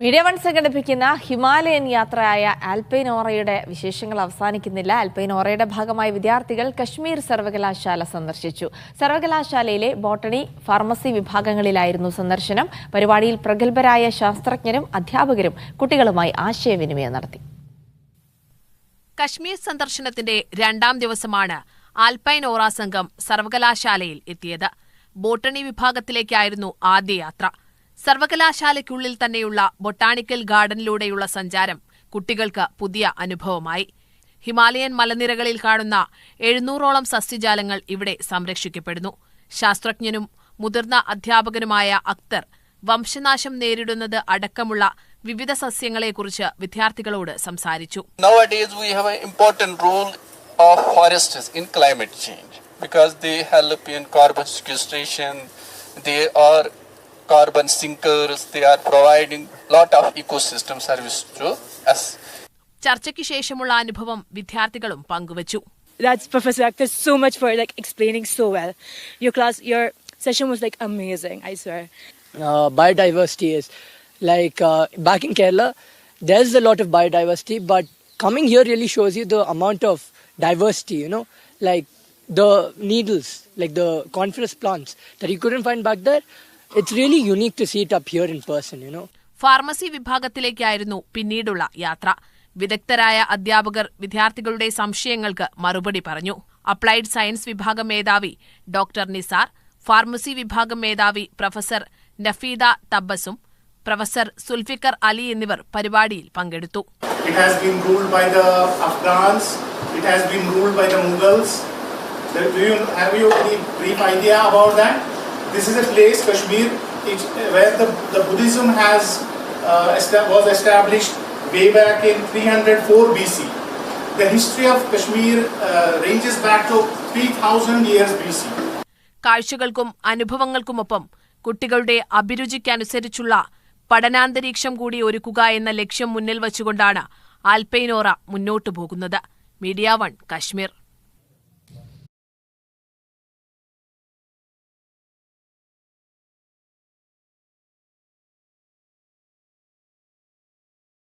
Media one സംഘടിപ്പിക്കുന്ന Himalayan യാത്രയായ ആൽപൈനോറയുടെ വിശേഷങ്ങൾ അവസാനിക്കുന്നില്ല. ആൽപൈനോറയുടെ ഭാഗമായി വിദ്യാർത്ഥികൾ കശ്മീർ സർവകലാശാല സന്ദർശിച്ചു. സർവകലാശാലയിലെ ബോട്ടണി, ഫാർമസി വിഭാഗങ്ങളിലായിരുന്നു സന്ദർശനം. പരിപാടിയിൽ പ്രഗത്ഭരായ ശാസ്ത്രജ്ഞരും അധ്യാപകരും കുട്ടികളുമായി ആശയവിനിമയം നടത്തി. കശ്മീർ സന്ദർശനത്തിന്റെ രണ്ടാം ദിവസമാണ് ആൽപൈനോറ സംഘം സർവകലാശാലയിൽ എത്തിയത്. ബോട്ടണി വിഭാഗത്തിലേക്കായിരുന്നു ആദ്യ യാത്ര. സർവകലാശാലയ്ക്കുള്ളിൽ തന്നെയുള്ള ബൊട്ടാണിക്കൽ ഗാർഡനിലൂടെയുള്ള സഞ്ചാരം കുട്ടികൾക്ക് പുതിയ അനുഭവമായി. ഹിമാലയൻ മലനിരകളിൽ കാണുന്ന 700ഓളം സസ്യജാലങ്ങൾ ഇവിടെ സംരക്ഷിക്കപ്പെടുന്നു. ശാസ്ത്രജ്ഞനും മുതിർന്ന അധ്യാപകനുമായ അക്തർ വംശനാശം നേരിടുന്നത് അടക്കമുള്ള വിവിധ സസ്യങ്ങളെക്കുറിച്ച് വിദ്യാർത്ഥികളോട് സംസാരിച്ചു. Nowadays we have an important role of forests in climate change because they help in carbon sequestration, they are carbon sinkers, they are providing lot of ecosystem service to us. ചർച്ചയ്ക്ക് ശേഷമുള്ള അനുഭവം വിദ്യാർത്ഥികളും പങ്കുവച്ചു. That's Professor Akhtar so much for explaining so well. Your session was amazing, I swear. Biodiversity is back in Kerala, there's a lot of biodiversity, but coming here really shows you the amount of diversity, like the needles, like the coniferous plants that you couldn't find back there. It's really unique to see it up here in person, pharmacy വിഭാഗത്തിലേക്കായിരുന്നു പിന്നീടുള്ള യാത്ര. വിദഗ്ധരായ അധ്യാപകർ വിദ്യാർത്ഥികളുടെ സംശയങ്ങൾക്ക് മറുപടി പറഞ്ഞു. Applied science വിഭാഗം മേധാവി ഡോക്ടർ നിസാർ, ഫാർമസി വിഭാഗം മേധാവി പ്രൊഫസർ നഫീദ തബ്ബസും പ്രൊഫസർ സുൽഫിക്കർ അലി എന്നിവർ പരിപാടിയിൽ പങ്കെടുത്തു. It has been ruled by the Afghans, it has been ruled by the Mughals. Have you any brief idea about that? This is a place, Kashmir, where the Buddhism was established way back in 304 BC. The history of Kashmir ranges back to 3000 years BC. കാഴ്ചകൾക്കും അനുഭവങ്ങൾക്കുമൊപ്പം കുട്ടികളുടെ അഭിരുചിക്കനുസരിച്ചുള്ള പഠനാന്തരീക്ഷം കൂടി ഒരുക്കുക എന്ന ലക്ഷ്യം മുന്നിൽ വച്ചുകൊണ്ടാണ് ആൽപൈനോറ മുന്നോട്ടു പോകുന്നത്. Media one, Kashmir.